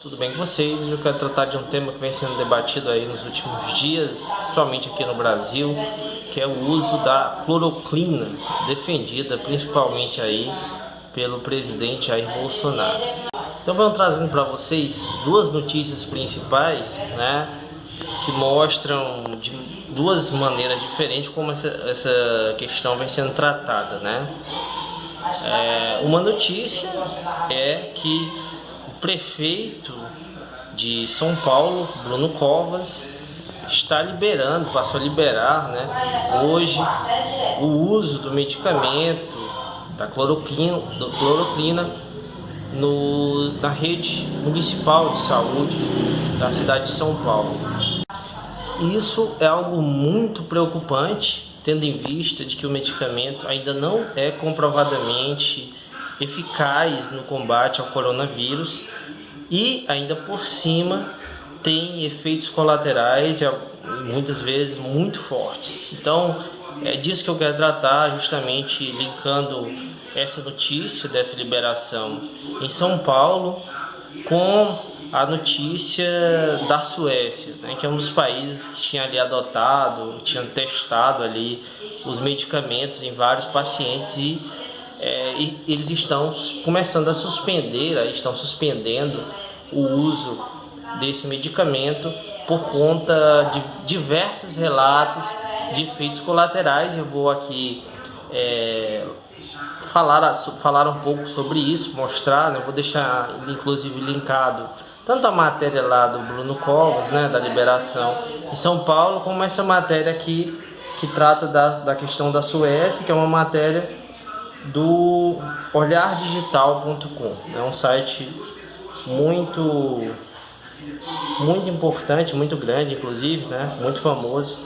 Tudo bem com vocês? Eu quero tratar de um tema que vem sendo debatido aí nos últimos dias, principalmente aqui no Brasil, que é o uso da cloroquina, defendida principalmente aí pelo presidente Jair Bolsonaro. Então vamos trazendo para vocês duas notícias principais, né, que mostram de duas maneiras diferentes como essa questão vem sendo tratada, né? Uma notícia é que o prefeito de São Paulo, Bruno Covas, está liberando, passou a liberar, né, hoje o uso do medicamento da cloroquina na rede municipal de saúde da cidade de São Paulo. Isso é algo muito preocupante, tendo em vista de que o medicamento ainda não é comprovadamente eficaz no combate ao coronavírus e ainda por cima tem efeitos colaterais muitas vezes muito fortes. Então é disso que eu quero tratar, justamente linkando essa notícia dessa liberação em São Paulo com a notícia da Suécia, né, que é um dos países que tinha ali adotado, tinha testado ali os medicamentos em vários pacientes e eles estão começando a estão suspendendo o uso desse medicamento por conta de diversos relatos de efeitos colaterais. Eu vou aqui falar um pouco sobre isso, mostrar, né? Vou deixar inclusive linkado tanto a matéria lá do Bruno Covas, né, da liberação em São Paulo, como essa matéria aqui que trata da questão da Suécia, que é uma matéria do olhardigital.com. É um site muito importante, muito grande, inclusive, né, muito famoso.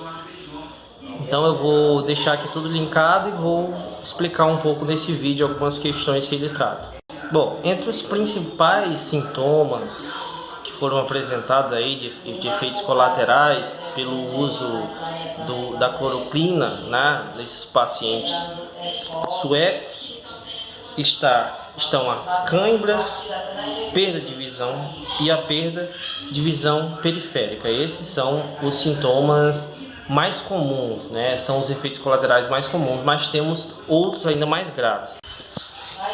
Então eu vou deixar aqui tudo linkado e vou explicar um pouco nesse vídeo algumas questões que ele trata. Bom, entre os principais sintomas que foram apresentados aí de efeitos colaterais pelo uso da cloroquina, né, nesses pacientes suecos, estão as câimbras, perda de visão e a perda de visão periférica. Esses são os sintomas mais comuns, né? São os efeitos colaterais mais comuns, mas temos outros ainda mais graves.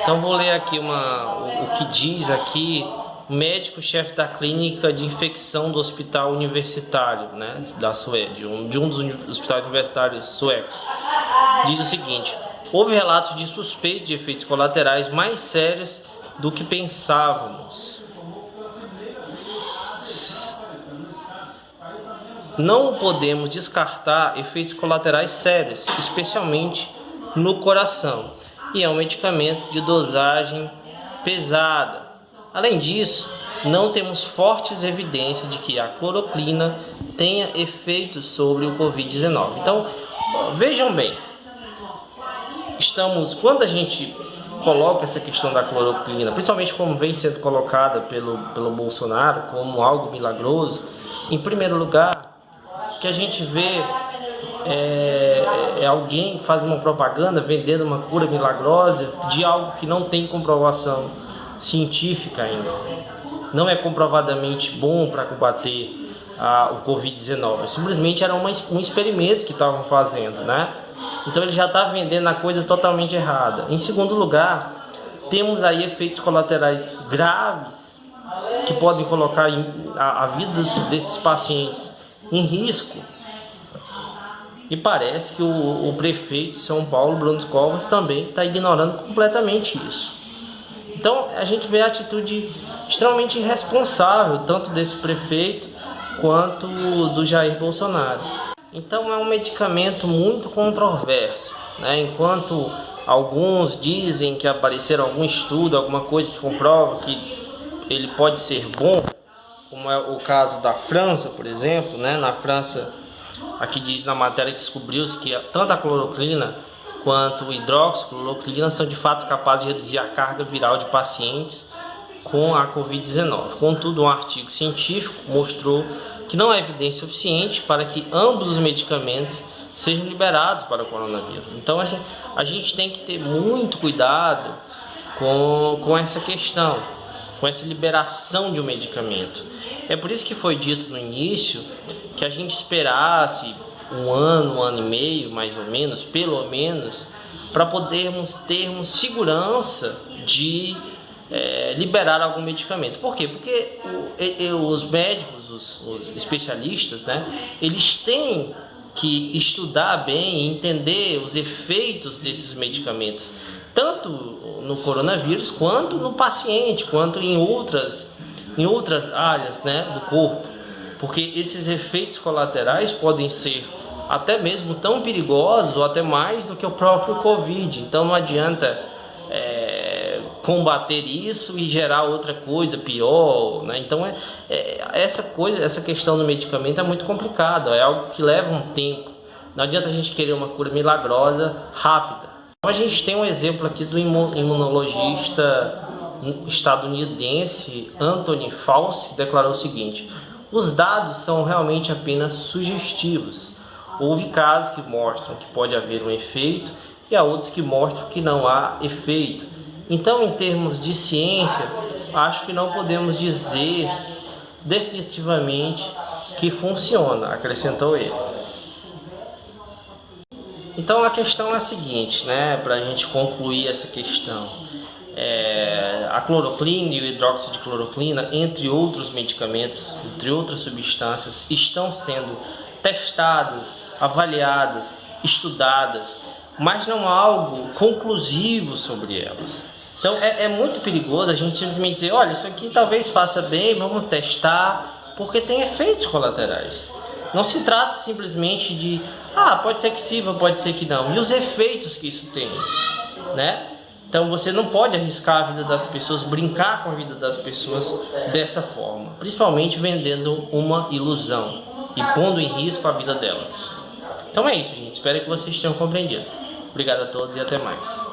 Então vou ler aqui o que diz aqui o médico-chefe da clínica de infecção do hospital universitário, né, da Suécia, de um dos hospitais universitários suecos. Diz o seguinte: houve relatos de suspeita de efeitos colaterais mais sérios do que pensávamos. Não podemos descartar efeitos colaterais sérios, especialmente no coração, e é um medicamento de dosagem pesada. Além disso, não temos fortes evidências de que a cloroquina tenha efeitos sobre o Covid-19. Então, vejam bem, quando a gente coloca essa questão da cloroquina, principalmente como vem sendo colocada pelo Bolsonaro como algo milagroso, em primeiro lugar, que a gente vê alguém que faz uma propaganda vendendo uma cura milagrosa de algo que não tem comprovação científica ainda. Não é comprovadamente bom para combater o Covid-19. Simplesmente era um experimento que estavam fazendo, né? Então ele já está vendendo a coisa totalmente errada. Em segundo lugar, temos aí efeitos colaterais graves que podem colocar a vida desses pacientes em risco. E parece que o prefeito de São Paulo, Bruno Covas, também está ignorando completamente isso. Então a gente vê a atitude extremamente irresponsável, tanto desse prefeito quanto do Jair Bolsonaro. Então é um medicamento muito controverso, né? Enquanto alguns dizem que apareceram algum estudo, alguma coisa que comprova que ele pode ser bom, como é o caso da França, por exemplo, né? Na França, aqui diz na matéria que descobriu-se que tanto a cloroquina quanto o hidroxicloroquina são de fato capazes de reduzir a carga viral de pacientes com a Covid-19. Contudo, um artigo científico mostrou que não há evidência suficiente para que ambos os medicamentos sejam liberados para o coronavírus. Então a gente tem que ter muito cuidado com essa questão. com essa liberação de um medicamento. É por isso que foi dito no início que a gente esperasse um ano e meio, mais ou menos, pelo menos, para podermos termos segurança de liberar algum medicamento. Por quê? Porque os médicos, os especialistas, né, eles têm que estudar bem e entender os efeitos desses medicamentos, tanto no coronavírus, quanto no paciente, quanto em outras áreas, né, do corpo. Porque esses efeitos colaterais podem ser até mesmo tão perigosos ou até mais do que o próprio Covid. Então não adianta combater isso e gerar outra coisa pior, né? Então essa questão do medicamento é muito complicada, é algo que leva um tempo. Não adianta a gente querer uma cura milagrosa rápida. Então, a gente tem um exemplo aqui do imunologista estadunidense Anthony Fauci, que declarou o seguinte: os dados são realmente apenas sugestivos. Houve casos que mostram que pode haver um efeito e há outros que mostram que não há efeito. Então, em termos de ciência, acho que não podemos dizer definitivamente que funciona, acrescentou ele. Então, a questão é a seguinte, né, para a gente concluir essa questão. A cloroquina e o hidróxido de cloroquina, entre outros medicamentos, entre outras substâncias, estão sendo testadas, avaliadas, estudadas, mas não há algo conclusivo sobre elas. Então é muito perigoso a gente simplesmente dizer, olha, isso aqui talvez faça bem, vamos testar, porque tem efeitos colaterais. Não se trata simplesmente de, pode ser que sirva, pode ser que não. E os efeitos que isso tem, né? Então você não pode arriscar a vida das pessoas, brincar com a vida das pessoas dessa forma. Principalmente vendendo uma ilusão e pondo em risco a vida delas. Então é isso, gente. Espero que vocês tenham compreendido. Obrigado a todos e até mais.